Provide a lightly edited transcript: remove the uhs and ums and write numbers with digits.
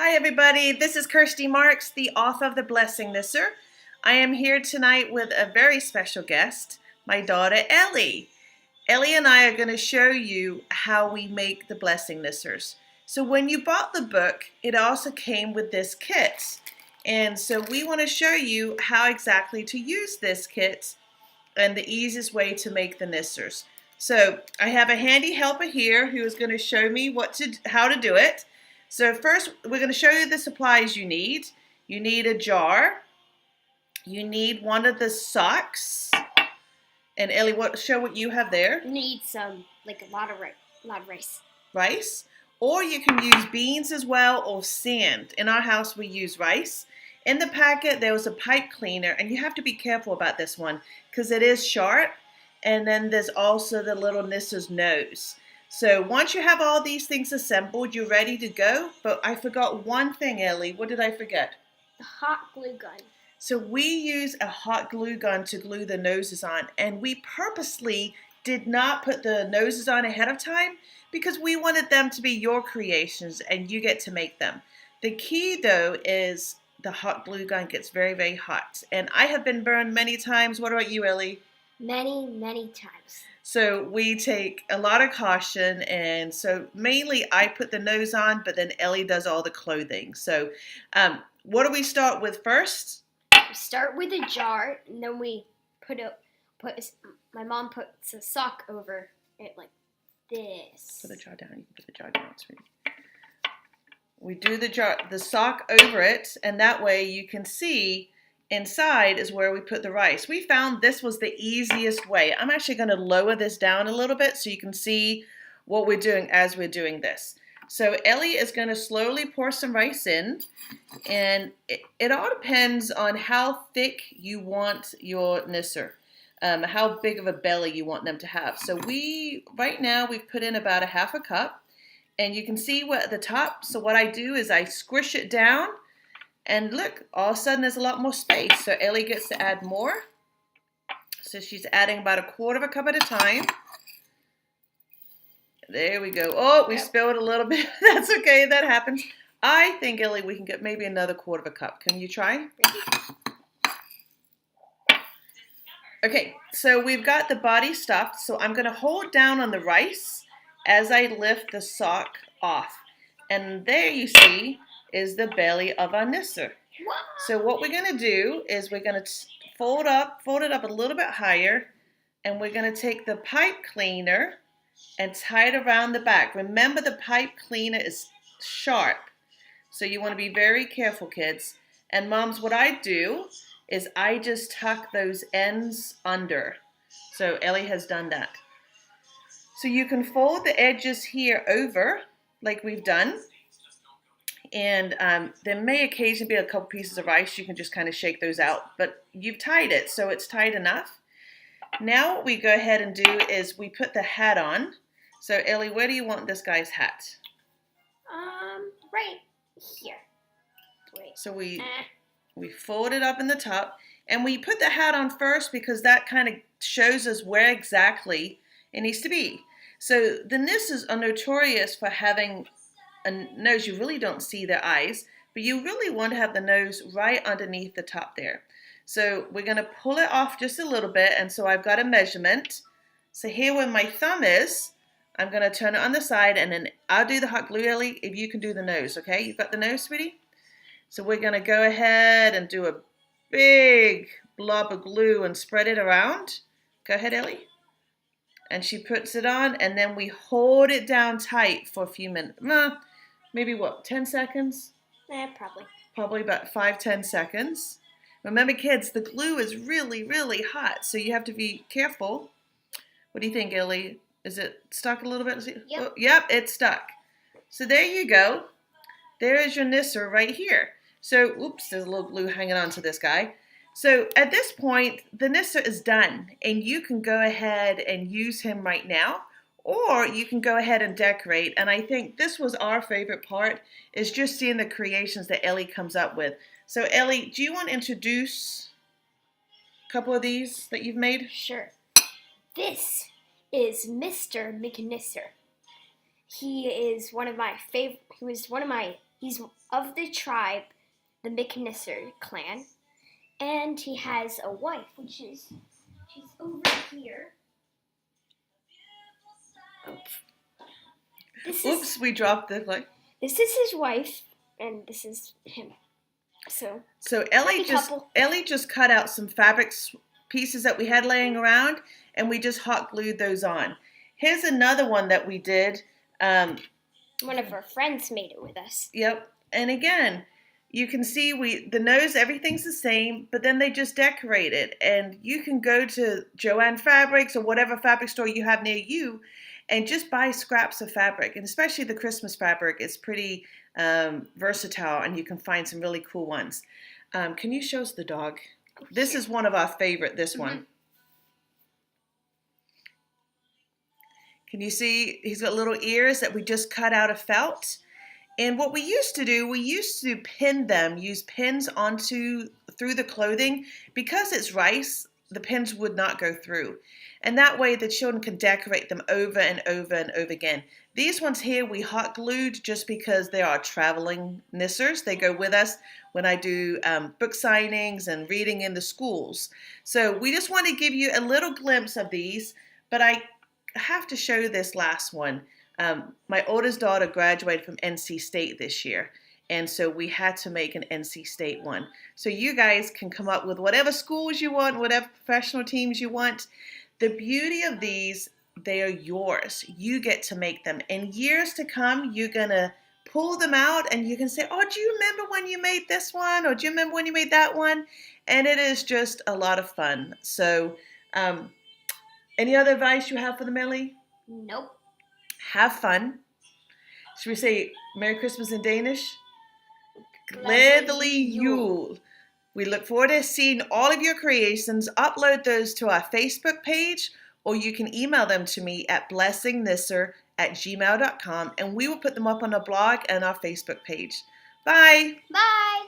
Hi everybody, this is Kirsty Marks, the author of the Blessing Nisser. I am here tonight with a very special guest, my daughter Ellie. Ellie and I are going to show you how we make the Blessing Nissers. So when you bought the book, it also came with this kit. And so we want to show you how exactly to use this kit and the easiest way to make the Nissers. So I have a handy helper here who is going to show me how to do it. So first, we're going to show you the supplies you need. You need a jar. You need one of the socks. And Ellie, show what you have there. You need a lot of rice. Rice. Or you can use beans as well, or sand. In our house, we use rice. In the packet, there was a pipe cleaner, and you have to be careful about this one because it is sharp. And then there's also the little Nisser's nose. So once you have all these things assembled, you're ready to go. But I forgot one thing, Ellie. What did I forget? The hot glue gun. So we use a hot glue gun to glue the noses on. And we purposely did not put the noses on ahead of time because we wanted them to be your creations and you get to make them. The key, though, is the hot glue gun gets very, very hot. And I have been burned many times. What about you, Ellie? Many, many times. So we take a lot of caution, and so mainly I put the nose on, but then Ellie does all the clothing. So what do we start with first? We start with a jar, and then we my mom puts a sock over it like this. Put the jar down. You can put the jar down. Sweetie. We do the sock over it, and that way you can see inside is where we put the rice. We found this was the easiest way. I'm actually going to lower this down a little bit so you can see what we're doing as we're doing this. So Ellie is going to slowly pour some rice in, and it all depends on how thick you want your Nisser, how big of a belly you want them to have. So right now we've put in about a half a cup, and you can see what at the top. So what I do is I squish it down. And look, all of a sudden there's a lot more space. So Ellie gets to add more. So she's adding about a quarter of a cup at a time. There we go. Oh, we spilled a little bit. That's okay, that happens. I think, Ellie, we can get maybe another quarter of a cup. Can you try? Okay, so we've got the body stuffed. So I'm going to hold down on the rice as I lift the sock off. And there you see is the belly of our Nisser. Wow. So what we're going to do is we're going to fold it up a little bit higher, and we're going to take the pipe cleaner and tie it around the back. Remember, the pipe cleaner is sharp, so you want to be very careful, kids. And moms, what I do is I just tuck those ends under. So Ellie has done that. So you can fold the edges here over like we've done. And there may occasionally be a couple pieces of rice. You can just kind of shake those out. But you've tied it, so it's tight enough. Now what we go ahead and do is we put the hat on. So Ellie, where do you want this guy's hat? Right here. Wait. So we fold it up in the top. And we put the hat on first because that kind of shows us where exactly it needs to be. So the Nissers are notorious for having a nose. You really don't see their eyes, but you really want to have the nose right underneath the top there. So we're going to pull it off just a little bit, and so I've got a measurement. So here where my thumb is, I'm going to turn it on the side, and then I'll do the hot glue, Ellie, if you can do the nose, okay? You've got the nose, sweetie? So we're going to go ahead and do a big blob of glue and spread it around. Go ahead, Ellie. And she puts it on, and then we hold it down tight for a few minutes. Maybe what, 10 seconds? Probably. Probably about 5-10 seconds. Remember, kids, the glue is really, really hot, so you have to be careful. What do you think, Ellie? Is it stuck a little bit? Yep. Oh, yep, it's stuck. So there you go. There is your Nisser right here. So, oops, there's a little glue hanging on to this guy. So at this point, the Nisser is done, and you can go ahead and use him right now, or you can go ahead and decorate. And I think this was our favorite part, is just seeing the creations that Ellie comes up with. So Ellie, do you want to introduce a couple of these that you've made? Sure. This is Mr. McNisser. He is one of my favorite. He's of the tribe, the McNisser clan, and he has a wife, she's over here. Oops, we dropped the like. This is his wife, and this is him. So Ellie just cut out some fabric pieces that we had laying around, and we just hot glued those on. Here's another one that we did. One of our friends made it with us. Yep. And again, you can see the nose, everything's the same, but then they just decorate it. And you can go to Joann Fabrics or whatever fabric store you have near you and just buy scraps of fabric. And especially the Christmas fabric is pretty versatile, and you can find some really cool ones. Can you show us the dog? This is one of our favorite, this one. Can you see he's got little ears that we just cut out of felt? And what we used to do, we used to pin them, use pins through the clothing. Because it's rice, the pins would not go through. And that way the children can decorate them over and over and over again. These ones here we hot glued just because they are traveling Nissers. They go with us when I do book signings and reading in the schools. So we just want to give you a little glimpse of these, but I have to show this last one. My oldest daughter graduated from NC State this year, and so we had to make an NC State one. So you guys can come up with whatever schools you want, whatever professional teams you want. The beauty of these, they are yours. You get to make them. In years to come, you're going to pull them out and you can say, oh, do you remember when you made this one? Or do you remember when you made that one? And it is just a lot of fun. So, any other advice you have for the Melly? Nope. Have fun. Should we say Merry Christmas in Danish? Glædelig jul. We look forward to seeing all of your creations. Upload those to our Facebook page, or you can email them to me at blessingnisser@gmail.com, and we will put them up on our blog and our Facebook page. Bye. Bye.